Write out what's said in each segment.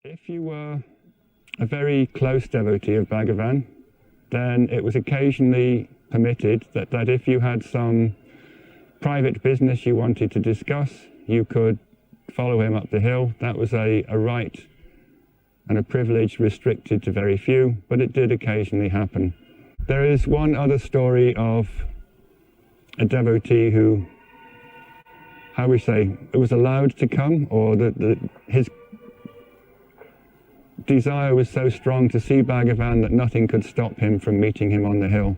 If you were a very close devotee of Bhagavan, then it was occasionally permitted that if you had some private business you wanted to discuss, you could follow him up the hill. That was a right and a privilege restricted to very few, but it did occasionally happen. There is one other story of a devotee who, how we say, it was allowed to come, or his desire was so strong to see Bhagavan that nothing could stop him from meeting him on the hill.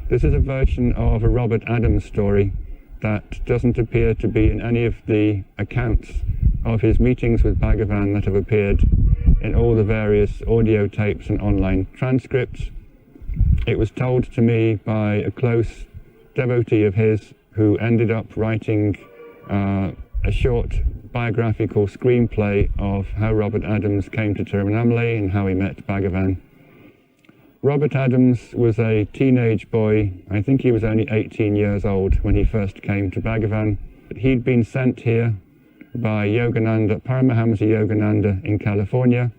This is a version of a Robert Adams story that doesn't appear to be in any of the accounts of his meetings with Bhagavan that have appeared in all the various audio tapes and online transcripts. It was told to me by a close devotee of his who ended up writing a short biographical screenplay of how Robert Adams came to Tiruvannamalai and how he met Bhagavan. Robert Adams was a teenage boy. I think he was only 18 years old when he first came to Bhagavan. He'd been sent here by Yogananda, Paramahansa Yogananda in California,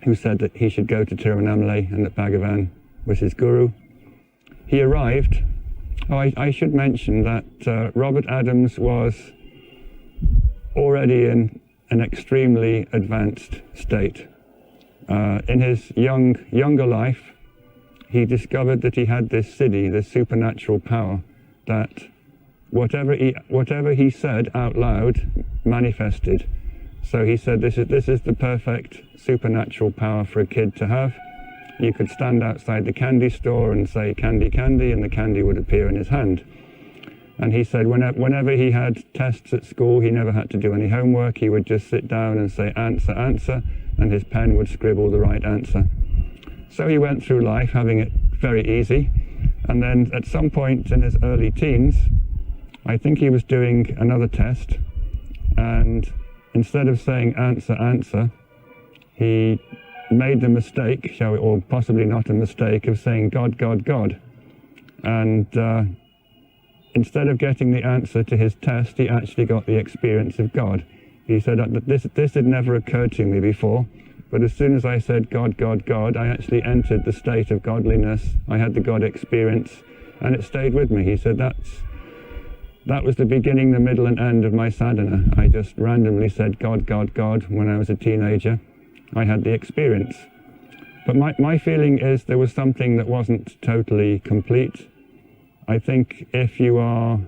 who said that he should go to Tiruvannamalai and that Bhagavan was his guru. He arrived. I should mention that Robert Adams was already in an extremely advanced state. In his younger life, he discovered that he had this siddhi, this supernatural power, that whatever he said out loud manifested. So he said, this is the perfect supernatural power for a kid to have. You could stand outside the candy store and say, "Candy, candy," and the candy would appear in his hand. And he said whenever he had tests at school, he never had to do any homework. He would just sit down and say, "Answer, answer," and his pen would scribble the right answer. So he went through life having it very easy. And then at some point in his early teens, I think he was doing another test, and instead of saying "answer, answer," he made the mistake, or possibly not a mistake, of saying "God, God, God." And instead of getting the answer to his test, he actually got the experience of God. He said that this had never occurred to me before, but as soon as I said "God, God, God," I actually entered the state of godliness. I had the God experience, and it stayed with me. He said that was the beginning, the middle, and end of my sadhana. I just randomly said "God, God, God" when I was a teenager. I had the experience. But my feeling is there was something that wasn't totally complete. I think if you are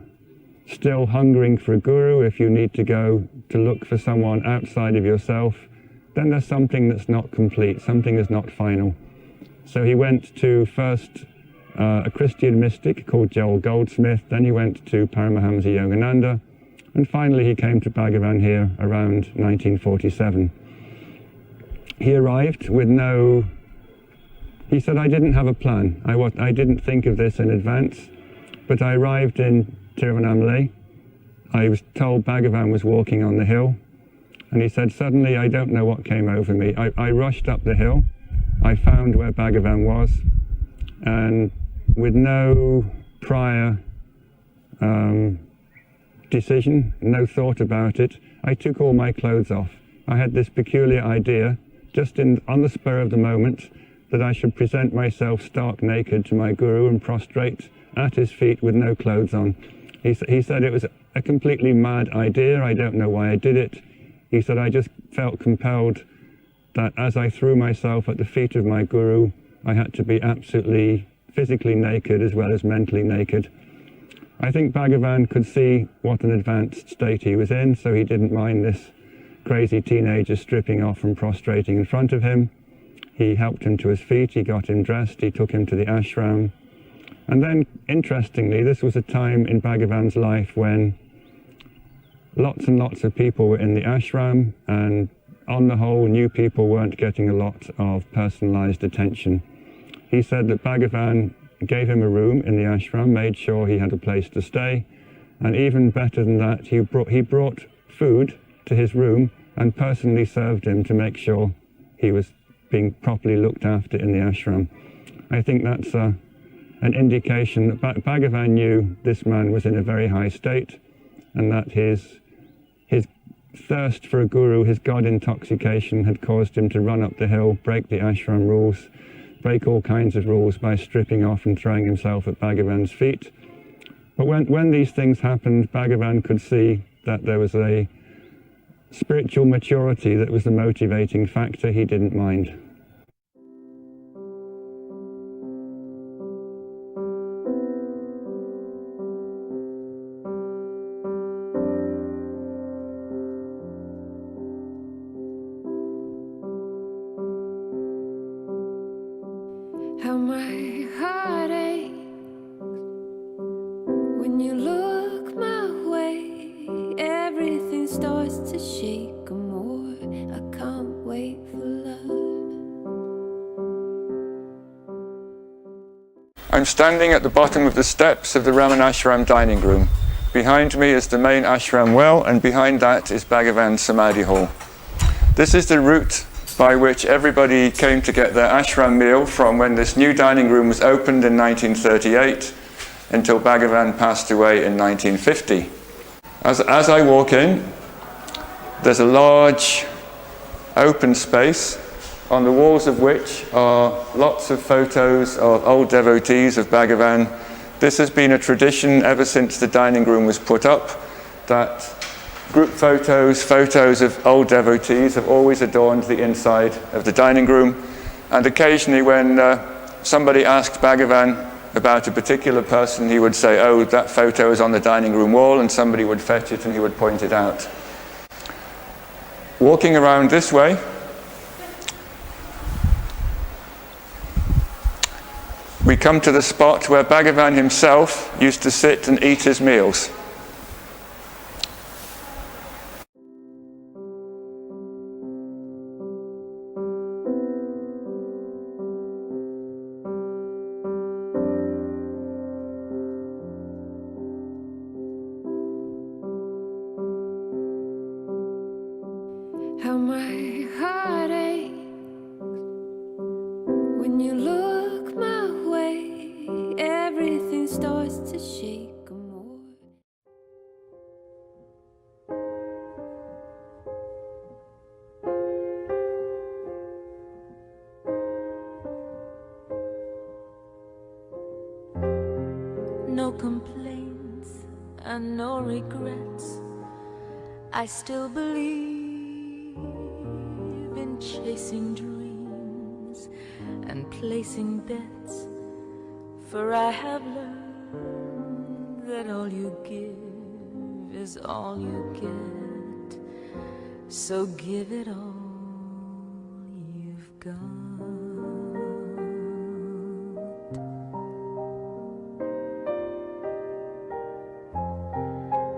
still hungering for a guru, if you need to go to look for someone outside of yourself, then there's something that's not complete, something is not final. So he went to first a Christian mystic called Goldsmith, then he went to Paramahansa Yogananda, and finally he came to Bhagavan here around 1947. He arrived with he said, "I didn't have a plan. I didn't think of this in advance, but I arrived in Tiruvannamalai. I was told Bhagavan was walking on the hill, and he said, suddenly I don't know what came over me. I rushed up the hill. I found where Bhagavan was, and with no prior decision, no thought about it, I took all my clothes off. I had this peculiar idea, just on the spur of the moment, that I should present myself stark naked to my guru and prostrate at his feet with no clothes on. He said it was a completely mad idea. I don't know why I did it. He said I just felt compelled that as I threw myself at the feet of my guru, I had to be absolutely physically naked as well as mentally naked. I think Bhagavan could see what an advanced state he was in, so he didn't mind this crazy teenager stripping off and prostrating in front of him. He helped him to his feet, he got him dressed, he took him to the ashram. And then, interestingly, this was a time in Bhagavan's life when lots and lots of people were in the ashram, and on the whole, new people weren't getting a lot of personalized attention. He said that Bhagavan gave him a room in the ashram, made sure he had a place to stay, and even better than that, he brought food to his room and personally served him to make sure he was being properly looked after in the ashram. I think that's an indication that Bhagavan knew this man was in a very high state, and that his thirst for a guru, his God intoxication, had caused him to run up the hill, break the ashram rules, break all kinds of rules by stripping off and throwing himself at Bhagavan's feet. But when these things happened, Bhagavan could see that there was a spiritual maturity that was the motivating factor. He didn't mind. How my heart aches when you look my way. Everything starts to shake more. I can't wait for love. I'm standing at the bottom of the steps of the Ramanasramam dining room. Behind me is the main ashram well, and behind that is Bhagavan's Samadhi hall. This is the route by which everybody came to get their ashram meal from when this new dining room was opened in 1938 until Bhagavan passed away in 1950. As I walk in, there's a large open space on the walls of which are lots of photos of old devotees of Bhagavan. This has been a tradition ever since the dining room was put up, that group photos of old devotees have always adorned the inside of the dining room. And occasionally when somebody asked Bhagavan about a particular person, he would say, "Oh, that photo is on the dining room wall," and somebody would fetch it and he would point it out. Walking around this way, we come to the spot where Bhagavan himself used to sit and eat his meals. How my heart aches when you look my way. Everything starts to shake more. No complaints and no regrets. I still believe in chasing dreams and placing bets, for I have learned that all you give is all you get. So give it all you've got.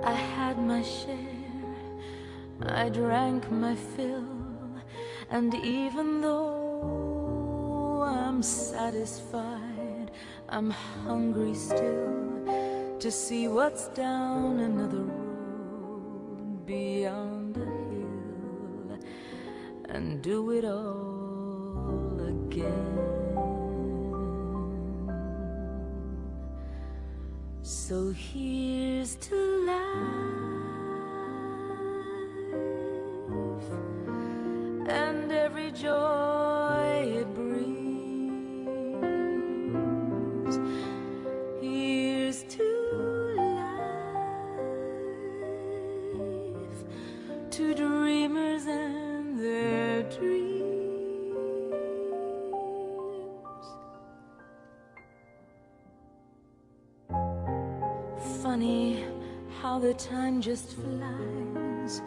I had my share, I drank my fill, and even though I'm satisfied, I'm hungry still to see what's down another road beyond the hill, and do it all again. So here's to life and every joy it brings. Here's to life, to dreamers and their dreams. Funny how the time just flies,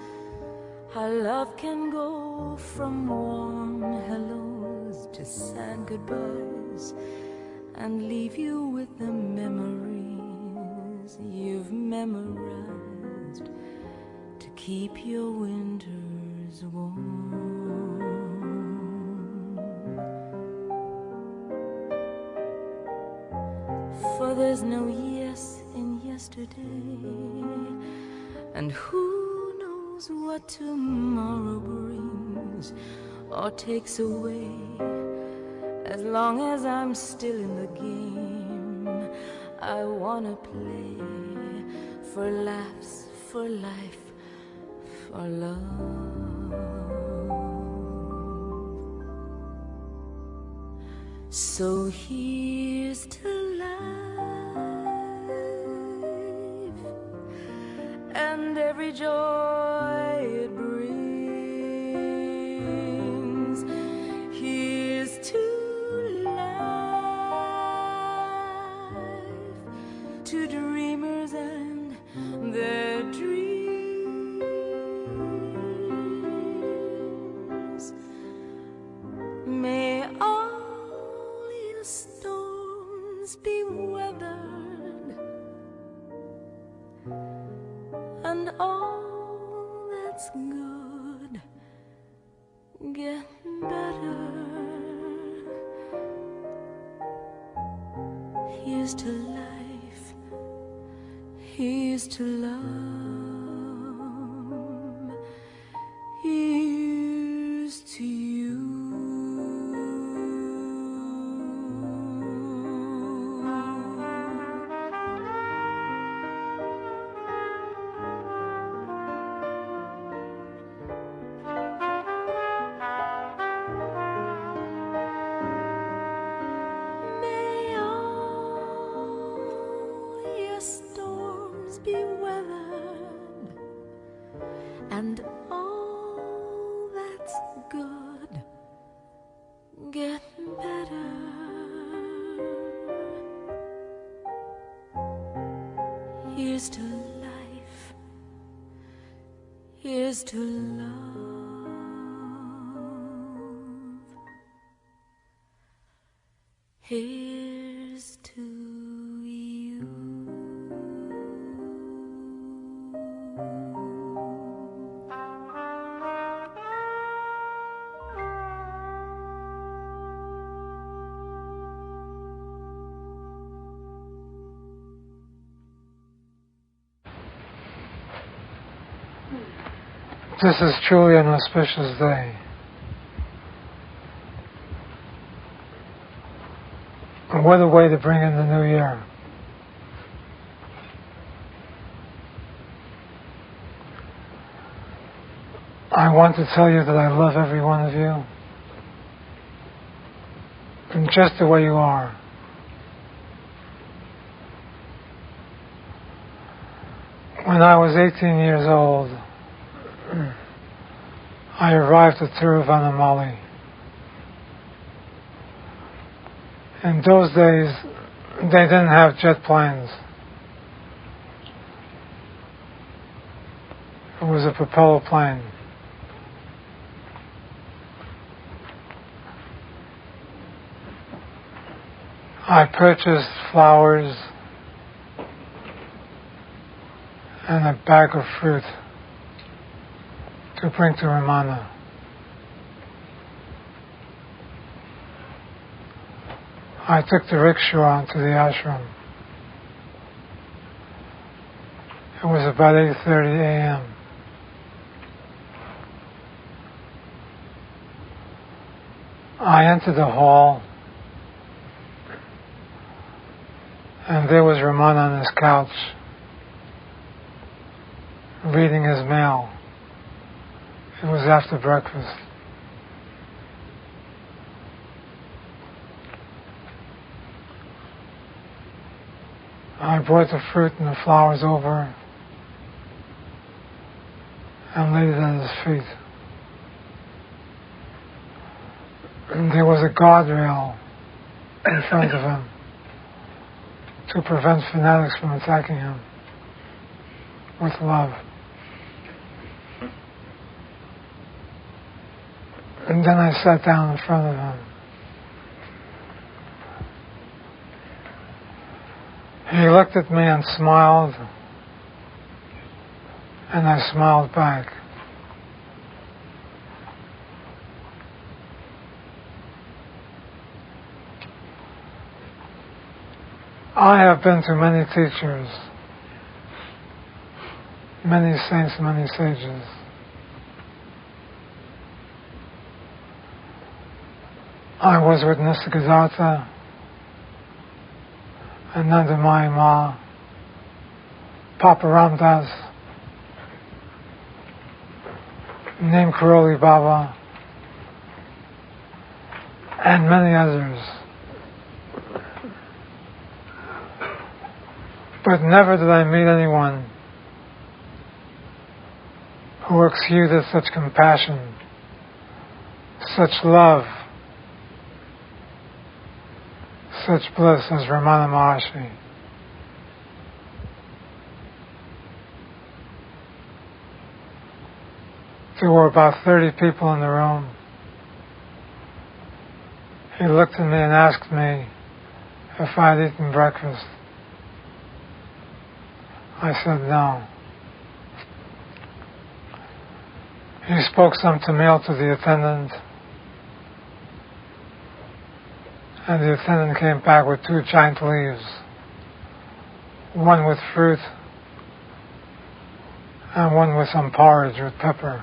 how love can go from warm hellos to sad goodbyes, and leave you with the memories you've memorized to keep your winters warm. For there's no yes in yesterday, and who knows what tomorrow brings or takes away. As long as I'm still in the game, I wanna play for laughs, for life, for love. So here's to life and every joy it brings. Here's to life, to dreamers and their dreams. May all your storms be weathered, and all that's good get better. Here's to life, here's to love, here's to you. May all your storms be weathered, and all that's good get better. Here's to life, here's to love, here's to you. This is truly an auspicious day. And what a way to bring in the new year. I want to tell you that I love every one of you, and just the way you are. When I was 18 years old, I arrived at Tiruvannamalai. In those days, they didn't have jet planes. It was a propeller plane. I purchased flowers and a bag of fruit to bring to Ramana. I took the rickshaw to the ashram. It was about 8:30 a.m. I entered the hall, and there was Ramana on his couch, reading his mail. It was after breakfast. I brought the fruit and the flowers over and laid it at his feet. And there was a guardrail in front of him to prevent fanatics from attacking him with love. And then I sat down in front of him. He looked at me and smiled, and I smiled back. I have been to many teachers, many saints, many sages. I was with Nisargadatta, Anandamayi Ma, Papa Ramdas, named Karoli Baba, and many others. But never did I meet anyone who exuded such compassion, such love, such bliss as Ramana Maharshi. There were about 30 people in the room. He looked at me and asked me if I had eaten breakfast. I said no. He spoke some Tamil to the attendant, and the attendant came back with 2 giant leaves, one with fruit and one with some porridge with pepper.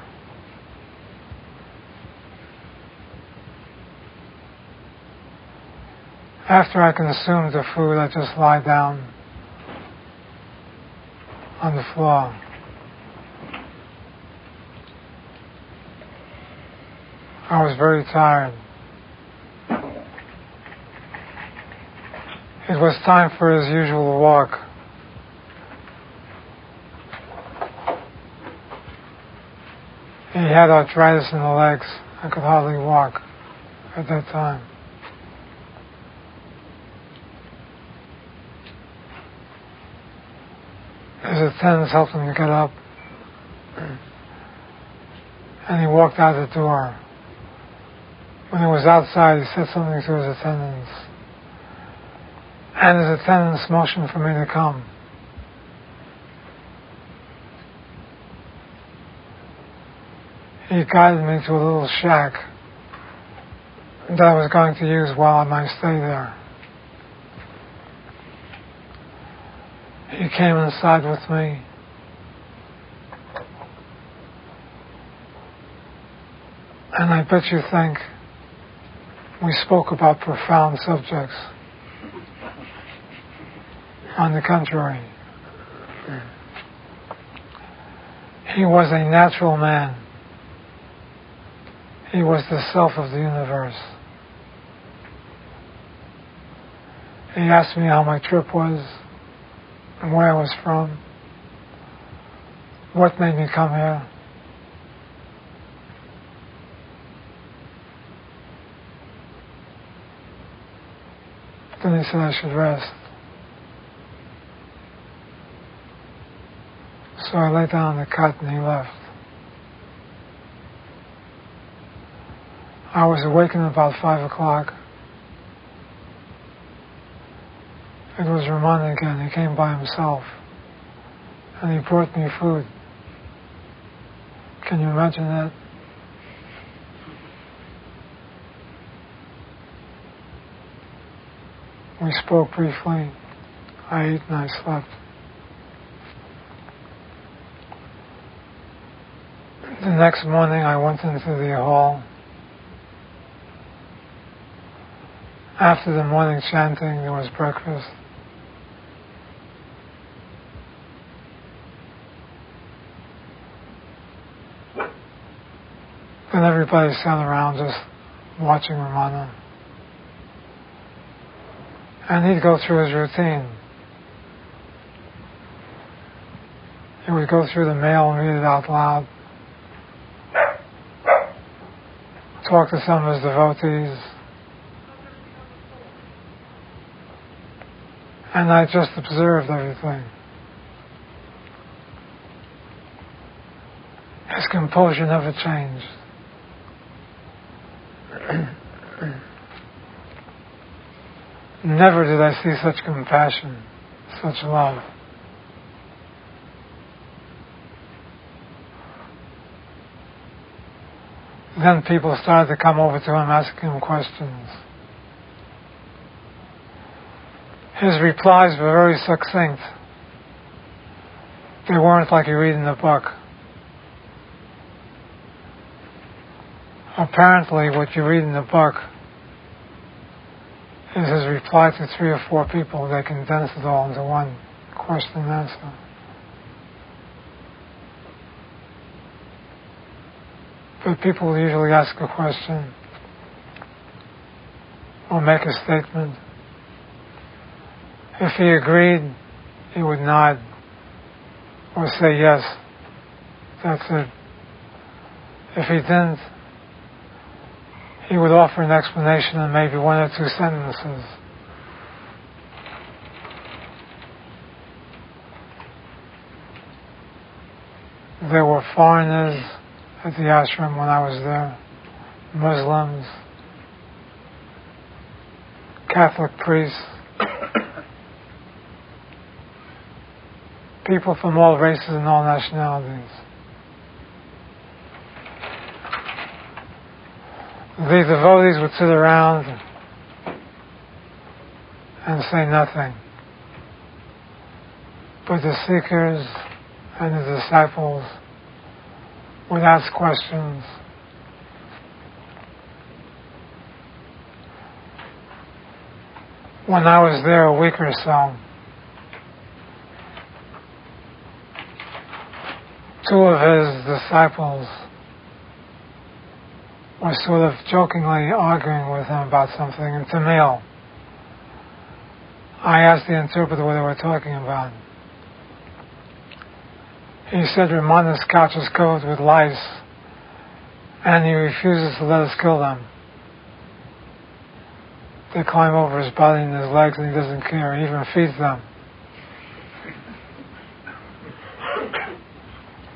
After I consumed the food, I just lie down on the floor. I was very tired. It was time for his usual walk. He had arthritis in the legs. I could hardly walk at that time. His attendants helped him to get up, and he walked out the door. When he was outside, he said something to his attendants, and his attendants motioned for me to come. He guided me to a little shack that I was going to use while I might stay there. He came inside with me. And I bet you think we spoke about profound subjects. On the contrary, he was a natural man. He was the self of the universe. He asked me how my trip was, and where I was from, what made me come here. Then he said I should rest. So I lay down on the cot and he left. I was awakened about 5 o'clock. It was Ramana again. He came by himself. And he brought me food. Can you imagine that? We spoke briefly. I ate and I slept. The next morning I went into the hall. After the morning chanting, there was breakfast. Then everybody sat around just watching Ramana. And he'd go through his routine. He would go through the mail and read it out loud. Talk to some of his devotees. And I just observed everything. His composure never changed. Never did I see such compassion, such love. Then people started to come over to him asking him questions. His replies were very succinct. They weren't like you read in the book. Apparently, what you read in the book is his reply to 3 or 4 people. They condensed it all into one question and answer. but people will usually ask a question or make a statement. If he agreed, he would nod or say yes, that's it. If he didn't, he would offer an explanation in maybe one or two sentences. There were foreigners at the ashram when I was there, Muslims, Catholic priests, people from all races and all nationalities. The devotees would sit around and say nothing. But the seekers and the disciples would ask questions. When I was there a week or so, two of his disciples were sort of jokingly arguing with him about something in Tamil. I asked the interpreter what they were talking about. He said Ramana's couch is covered with lice and he refuses to let us kill them. They climb over his body and his legs and he doesn't care. He even feeds them.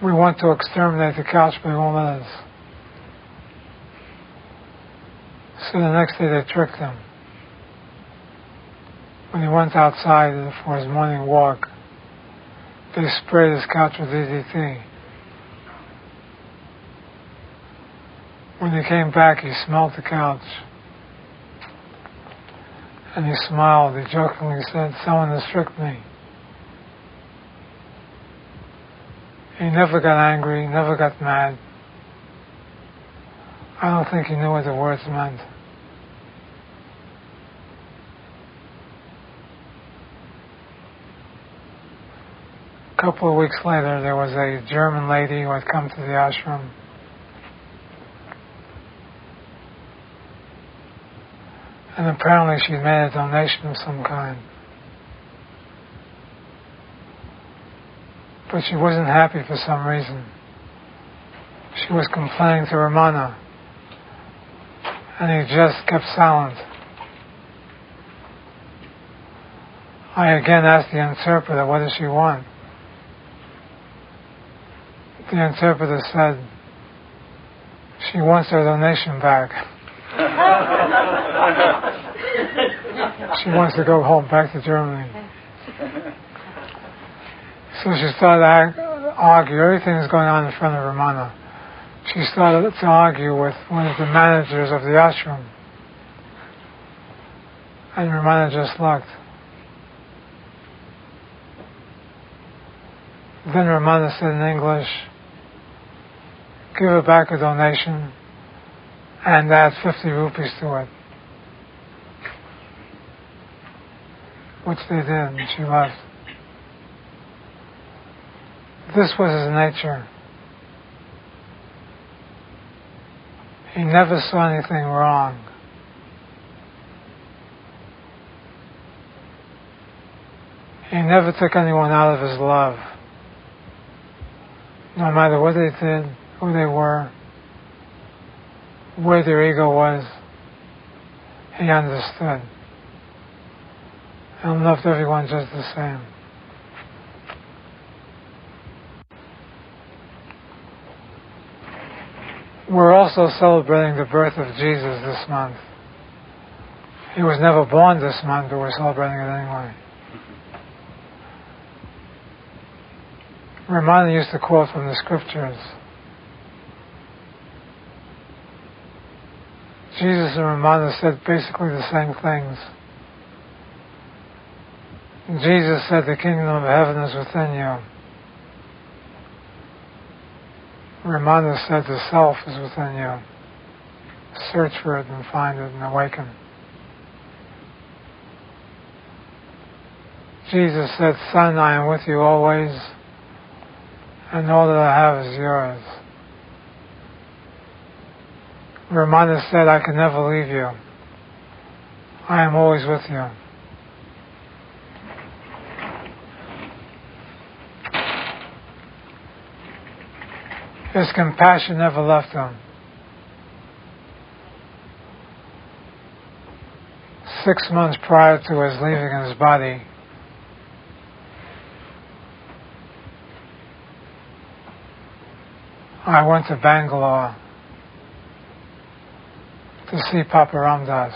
We want to exterminate the couch, but he won't let us. So the next day they tricked him. When he went outside for his morning walk, they sprayed his couch with DDT. When he came back, he smelled the couch. And he smiled. He jokingly said, "Someone has tricked me." He never got angry, never got mad. I don't think he knew what the words meant. A couple of weeks later, there was a German lady who had come to the ashram. And apparently she made a donation of some kind. But she wasn't happy for some reason. She was complaining to Ramana, and he just kept silent. I again asked the interpreter, what does she want? The interpreter said, she wants her donation back. She wants to go home, back to Germany. So she started to argue. Everything is going on in front of Ramana. She started to argue with one of the managers of the ashram. And Ramana just looked. Then Ramana said in English, "Give her back a donation and add 50 rupees to it." Which they did, and she left. This was his nature. He never saw anything wrong. He never took anyone out of his love. No matter what they did, who they were, where their ego was, he understood. And loved everyone just the same. We're also celebrating the birth of Jesus this month. He was never born this month, but we're celebrating it anyway. Ramana used to quote from the scriptures. Jesus and Ramana said basically the same things. Jesus said, "The kingdom of heaven is within you." Ramana said, "The self is within you. Search for it and find it and awaken." Jesus said, "Son, I am with you always, and all that I have is yours." Ramana said, I can never leave you. I am always with you. His compassion never left him. 6 months prior to his leaving his body, I went to Bangalore to see Papa Ramdas.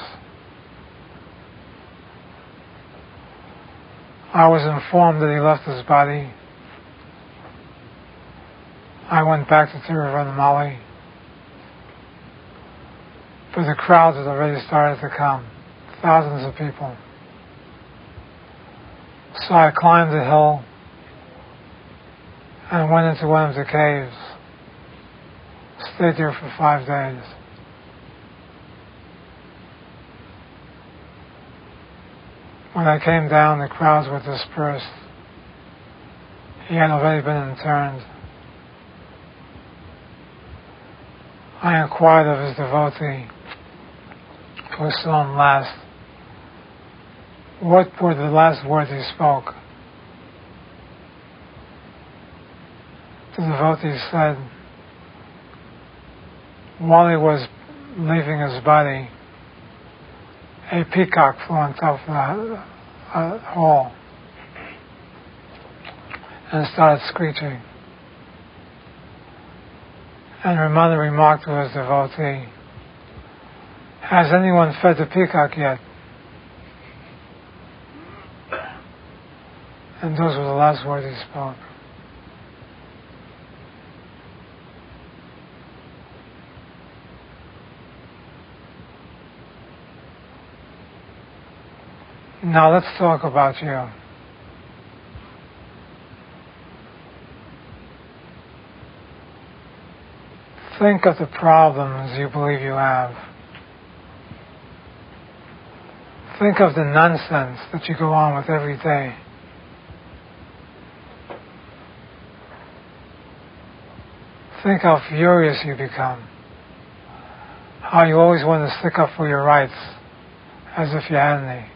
I was informed that he left his body. I went back to Tiruvannamalai, but the crowds had already started to come, thousands of people. So I climbed the hill and went into one of the caves, stayed there for 5 days. When I came down, the crowds were dispersed. He had already been interned. I inquired of his devotee, who saw him last, what were the last words he spoke. The devotee said, while he was leaving his body, a peacock flew on top of the hall and started screeching. And Ramana remarked to his devotee, has anyone fed the peacock yet? And those were the last words he spoke. Now let's talk about you. Think of the problems you believe you have. Think of the nonsense that you go on with every day. Think how furious you become. How you always want to stick up for your rights, as if you had any.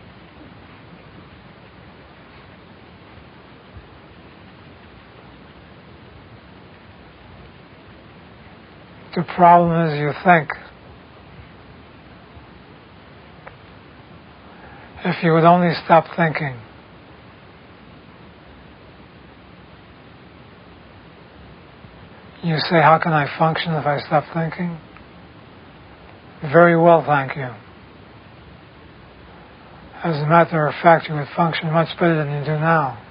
The problem is you think. If you would only stop thinking, you say, how can I function if I stop thinking? Very well, thank you. As a matter of fact, you would function much better than you do now.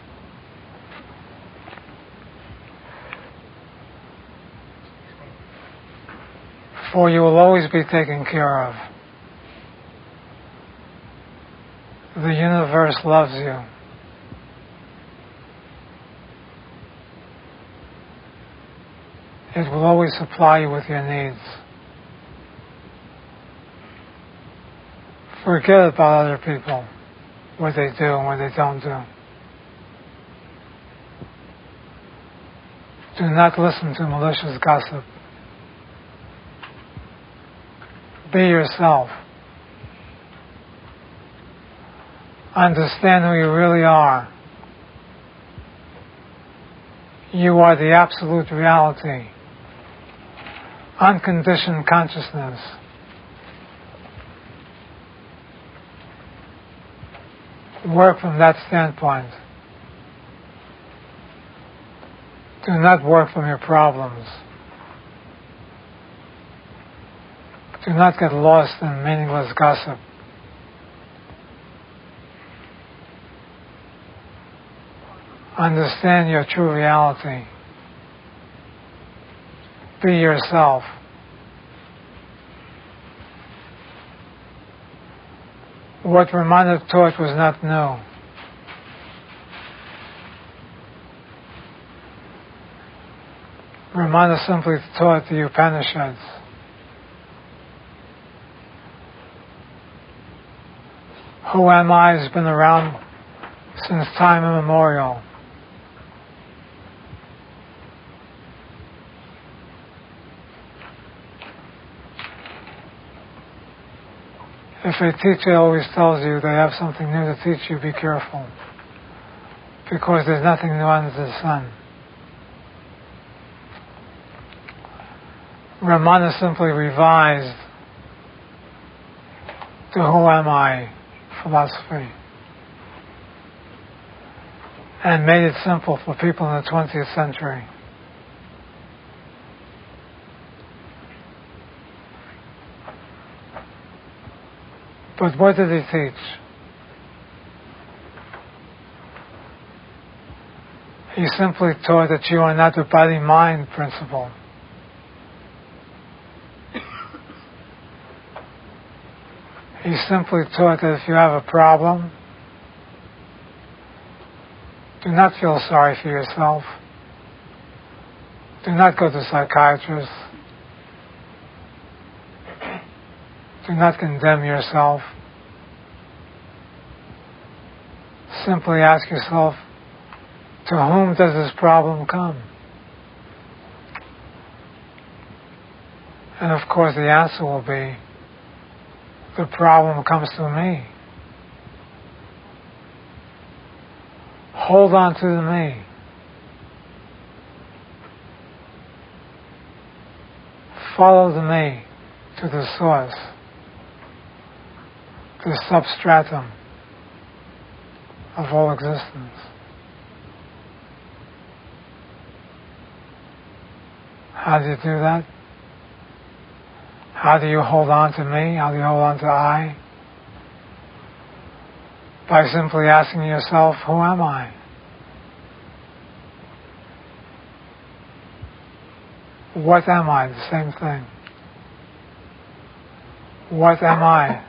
For you will always be taken care of. The universe loves you. It will always supply you with your needs. Forget about other people, what they do and what they don't do. Do not listen to malicious gossip. Be yourself. Understand who you really are. You are the absolute reality. Unconditioned consciousness. Work from that standpoint. Do not work from your problems. Do not get lost in meaningless gossip. Understand your true reality. Be yourself. What Ramana taught was not new. Ramana simply taught the Upanishads. Who am I has been around since time immemorial. If a teacher always tells you they have something new to teach you, be careful. Because there's nothing new under the sun. Ramana simply revised the who am I philosophy and made it simple for people in the 20th century. But what did he teach? He simply taught that you are not the body-mind principle. He simply taught that if you have a problem, do not feel sorry for yourself. Do not go to psychiatrists. Do not condemn yourself. Simply ask yourself, to whom does this problem come? And of course the answer will be, the problem comes to me. Hold on to the me. Follow the me to the source, the substratum of all existence. How do you do that? How do you hold on to me? How do you hold on to I? By simply asking yourself, who am I? What am I? The same thing. What am I?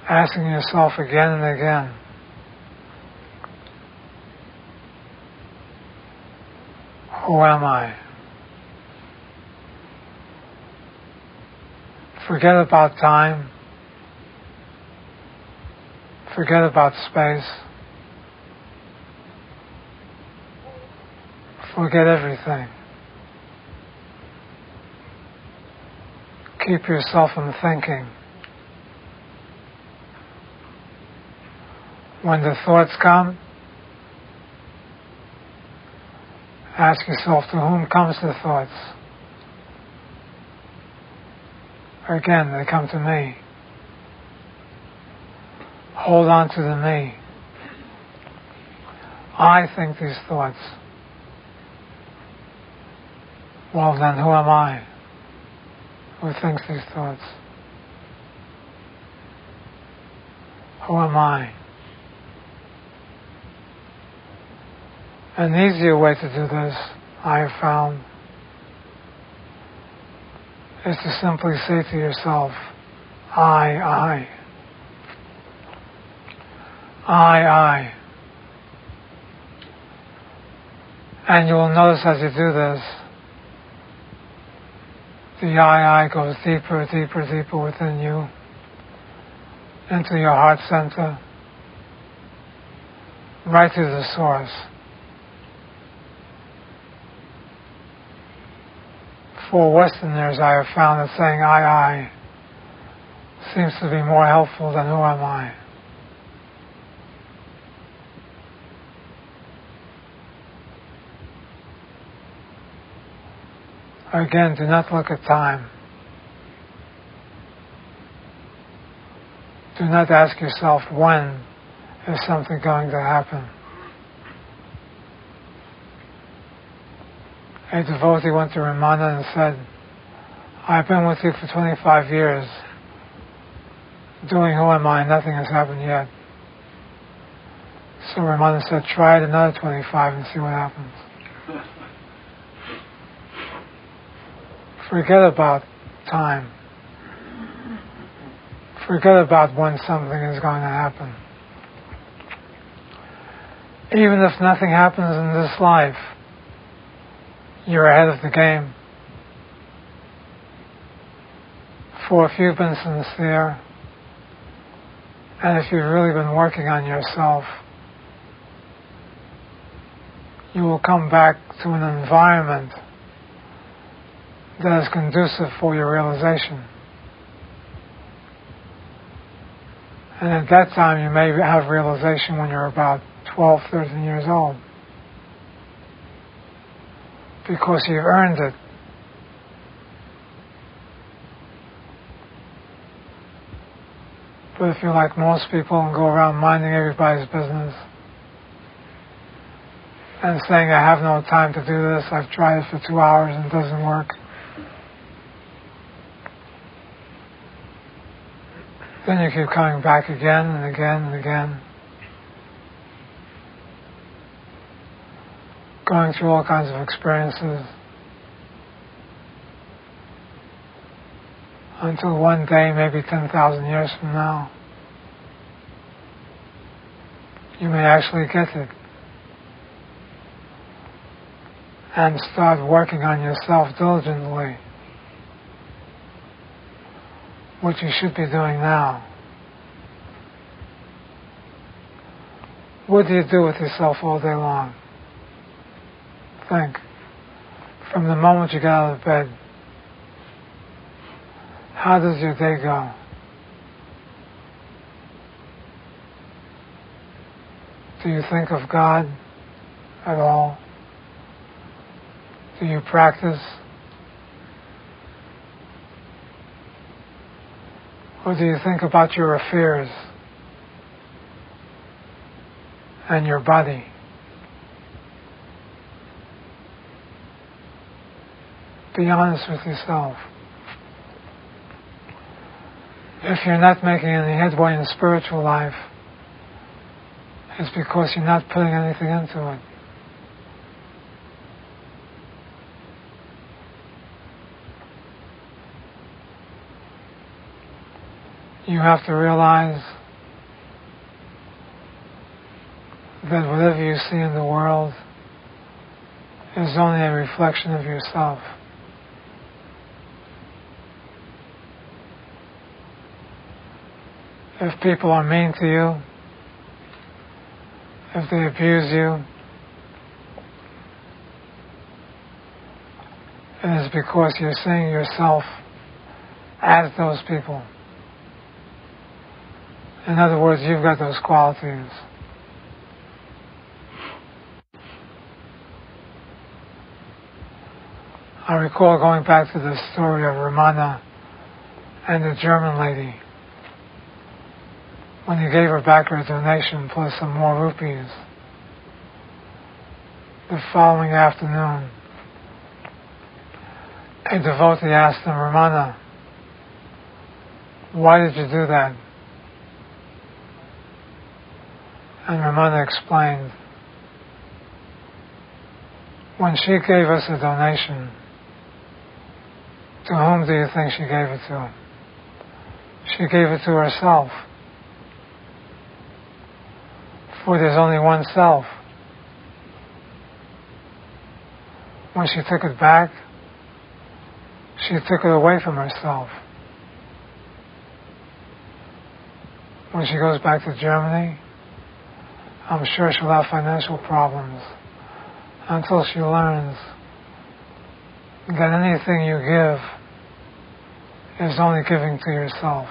Asking yourself again and again. Who am I? Forget about time. Forget about space. Forget everything. Keep yourself in thinking. When the thoughts come, ask yourself, to whom comes the thoughts? Again, they come to me. Hold on to the me. I think these thoughts. Well then, who am I who thinks these thoughts? Who am I? An easier way to do this, I have found, is to simply say to yourself, I. And you will notice as you do this, the I goes deeper, deeper, deeper within you, into your heart center, right to the source. For Westerners, I have found that saying I seems to be more helpful than who am I. Again, do not look at time. Do not ask yourself, when is something going to happen? A devotee went to Ramana and said, I've been with you for 25 years, doing who am I, nothing has happened yet. So Ramana said, try it another 25 and see what happens. Forget about time. Forget about when something is going to happen. Even if nothing happens in this life, you're ahead of the game. For if you've been sincere, and if you've really been working on yourself, you will come back to an environment that is conducive for your realization. And at that time you may have realization when you're about 12, 13 years old, because you've earned it. But if you're like most people and go around minding everybody's business and saying, I have no time to do this, I've tried it for 2 hours and it doesn't work, then you keep coming back again and again and again, going through all kinds of experiences, until one day, maybe 10,000 years from now, you may actually get it and start working on yourself diligently, which you should be doing now. What do you do with yourself all day long? Think. From the moment you get out of bed, how does your day go? Do you think of God at all? Do you practice? Or do you think about your affairs and your body? Be honest with yourself. If you're not making any headway in spiritual life, it's because you're not putting anything into it. You have to realize that whatever you see in the world is only a reflection of yourself. If people are mean to you, if they abuse you, it is because you're seeing yourself as those people. In other words, you've got those qualities. I recall going back to the story of Ramana and the German lady, when he gave her back her donation plus some more rupees. The following afternoon, a devotee asked him, Ramana, why did you do that? And Ramana explained, when she gave us a donation, to whom do you think she gave it to? She gave it to herself. For there's only one self. When she took it back, she took it away from herself. When she goes back to Germany, I'm sure she'll have financial problems until she learns that anything you give is only giving to yourself.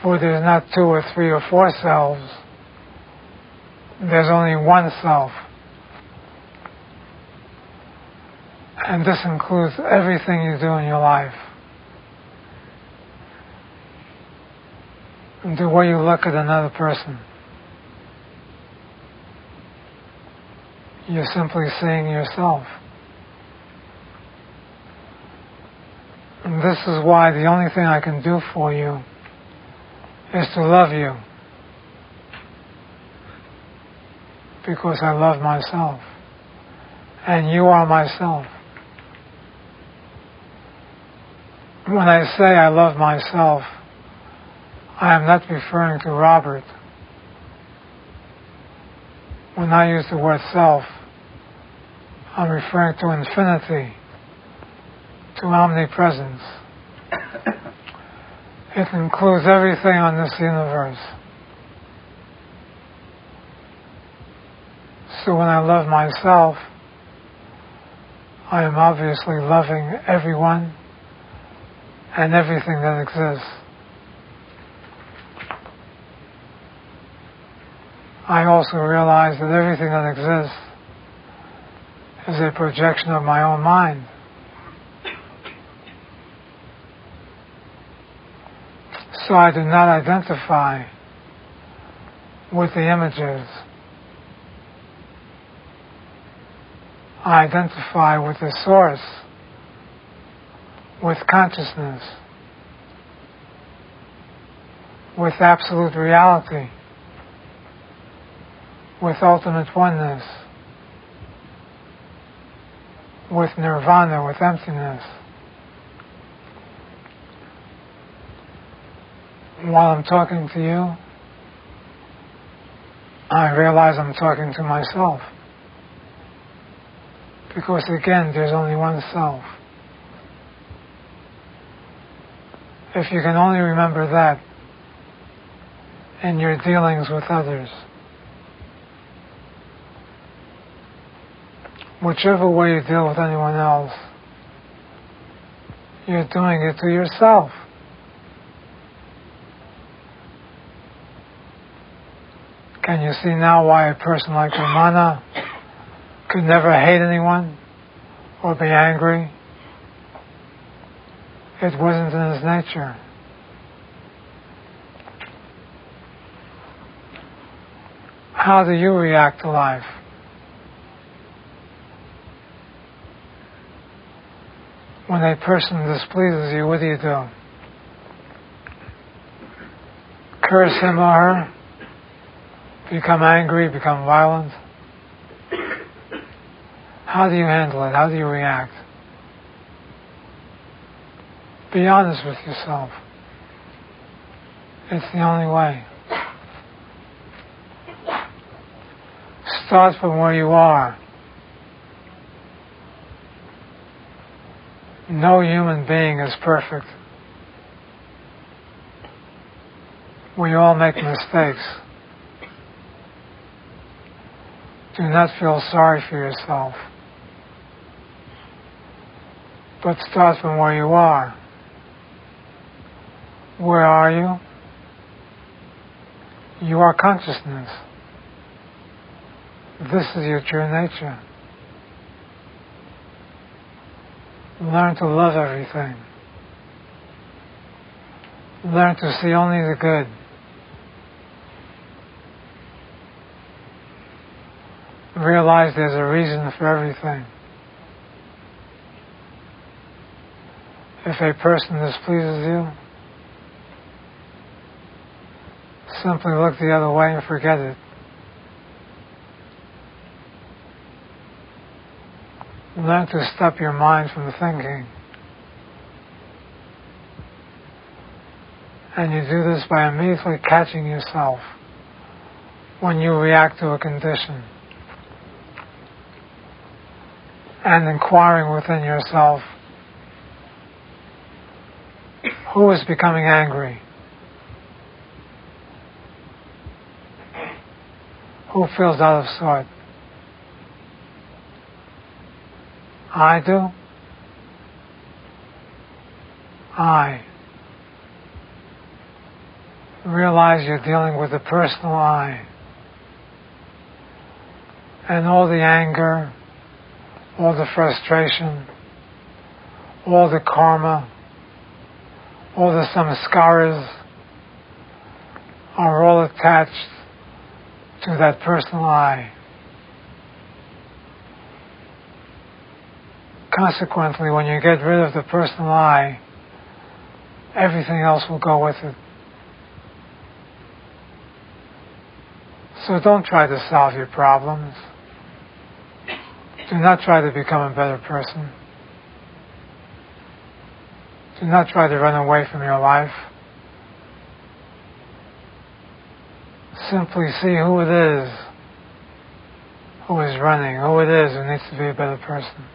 For there's not 2 or 3 or 4 selves. There's only one self. And this includes everything you do in your life. And the way you look at another person. You're simply seeing yourself. And this is why the only thing I can do for you is to love you. Because I love myself. And you are myself. When I say I love myself, I am not referring to Robert. When I use the word self, I'm referring to infinity, to omnipresence. It includes everything on this universe. So when I love myself, I am obviously loving everyone and everything that exists. I also realize that everything that exists is a projection of my own mind. So I do not identify with the images. I identify with the source, with consciousness, with absolute reality, with ultimate oneness, with nirvana, with emptiness. While I'm talking to you, I realize I'm talking to myself. Because again, there's only one self. If you can only remember that in your dealings with others, whichever way you deal with anyone else, you're doing it to yourself. Can you see now why a person like Ramana could never hate anyone or be angry? It wasn't in his nature. How do you react to life? When a person displeases you, what do you do? Curse him or her? Become angry, become violent? How do you handle it? How do you react? Be honest with yourself. It's the only way. Start from where you are. No human being is perfect. We all make mistakes. Do not feel sorry for yourself. But start from where you are. Where are you? You are consciousness. This is your true nature. Learn to love everything. Learn to see only the good. Realize there's a reason for everything. If a person displeases you, simply look the other way and forget it. Learn to stop your mind from thinking. And you do this by immediately catching yourself when you react to a condition. And inquiring within yourself, who is becoming angry? Who feels out of sort? I do. I. Realize you're dealing with the personal I. And all the anger, all the frustration, all the karma, all the samskaras are all attached to that personal I. Consequently, when you get rid of the personal I, everything else will go with it. So don't try to solve your problems. Do not try to become a better person. Do not try to run away from your life. Simply see who it is who is running, who it is who needs to be a better person.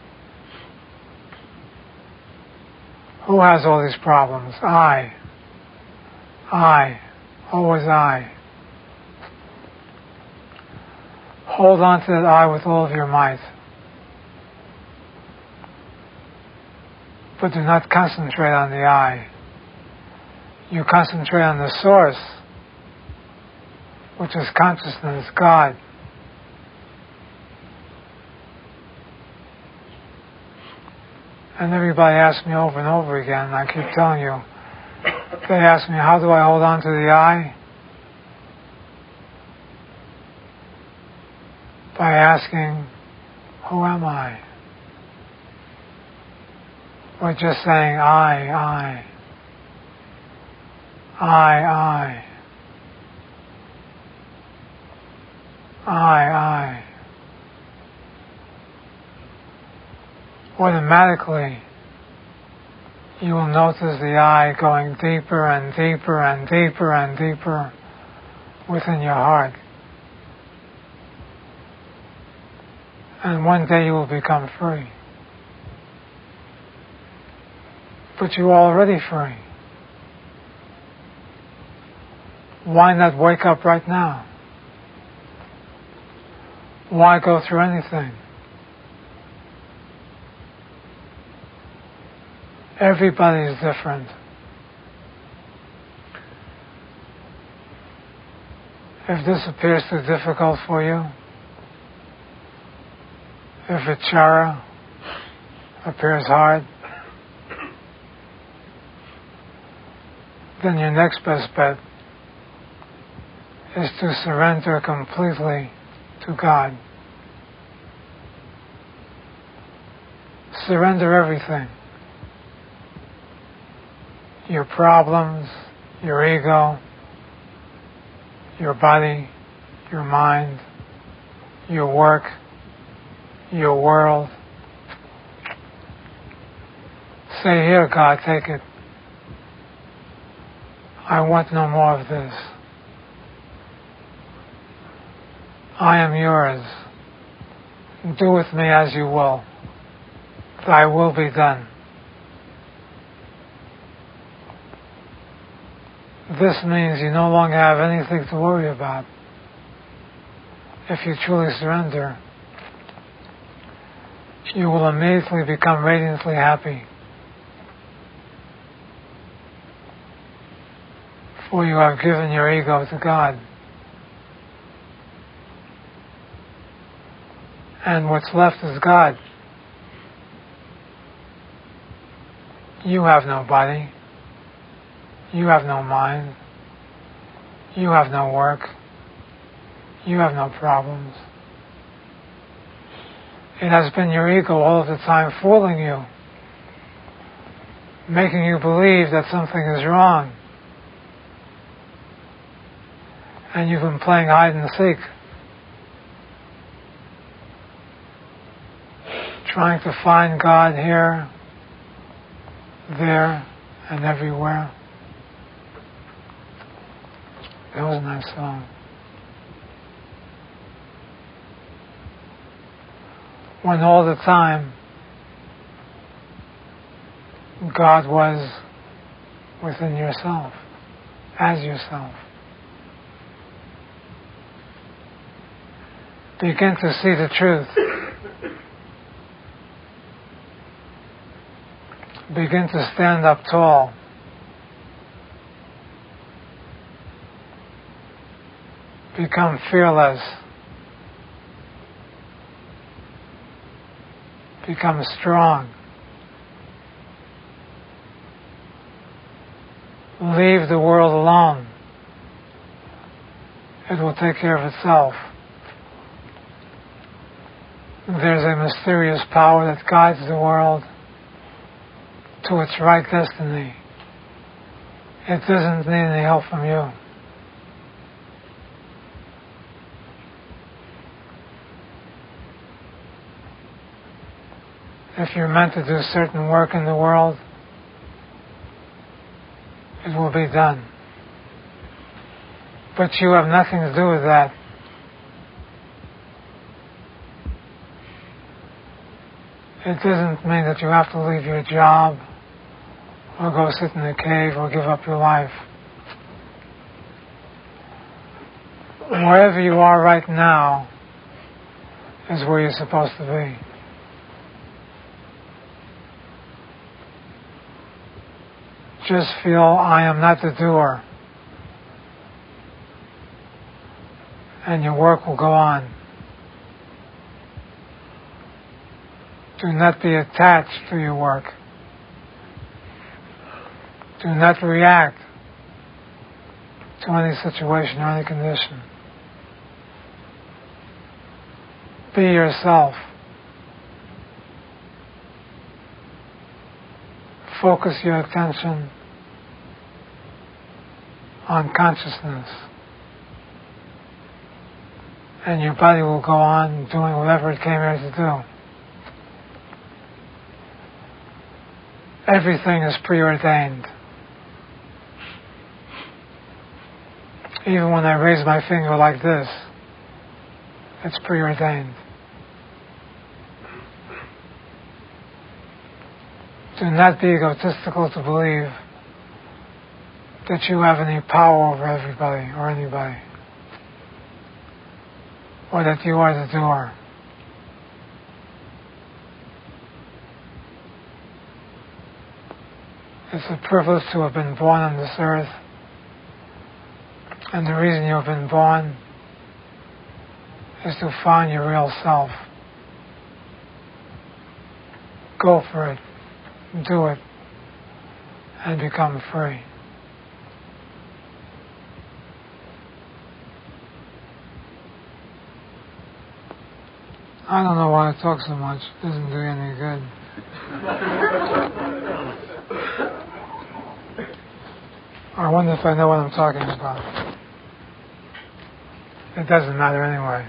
Who has all these problems? I. Always I. Hold on to that I with all of your might. But do not concentrate on the I. You concentrate on the source, which is consciousness, God. And everybody asks me over and over again, and I keep telling you, they ask me, how do I hold on to the I? By asking, who am I? Or just saying, I. Automatically, you will notice the I going deeper and deeper and deeper and deeper within your heart. And one day you will become free. But you're already free. Why not wake up right now? Why go through anything? Everybody is different. If this appears too difficult for you, if vichara appears hard, then your next best bet is to surrender completely to God. Surrender everything. Your problems, your ego, your body, your mind, your work, your world. Say, here, God, take it. I want no more of this. I am yours. Do with me as you will. Thy will be done. This means you no longer have anything to worry about. If you truly surrender, you will immediately become radiantly happy. For you have given your ego to God. And what's left is God. You have no body. You have no mind. You have no work. You have no problems. It has been your ego all of the time fooling you, making you believe that something is wrong. And you've been playing hide and seek, trying to find God here, there, and everywhere. That was a nice song. When all the time God was within yourself, as yourself. Begin to see the truth. Begin to stand up tall. Become fearless. Become strong. Leave the world alone. It will take care of itself. There's a mysterious power that guides the world to its right destiny. It doesn't need any help from you. If you're meant to do certain work in the world, it will be done. But you have nothing to do with that. It doesn't mean that you have to leave your job or go sit in a cave or give up your life. Wherever you are right now is where you're supposed to be. just feel, I am not the doer. And your work will go on. Do not be attached to your work. Do not react to any situation or any condition. Be yourself. Focus your attention on consciousness. And your body will go on doing whatever it came here to do. Everything is preordained. Even when I raise my finger like this, it's preordained. Do not be egotistical to believe that you have any power over everybody or anybody, or that you are the doer. It's a privilege to have been born on this earth, and the reason you have been born is to find your real self. Go for it, do it, and become free. I don't know why I talk so much. It doesn't do you any good. I wonder if I know what I'm talking about. It doesn't matter anyway.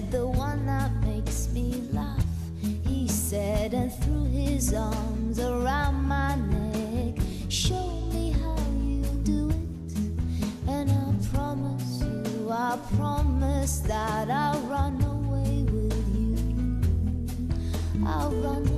The one that makes me laugh, he said, and threw his arms around my neck. Show me how you do it, and I promise that I'll run away with you. I'll run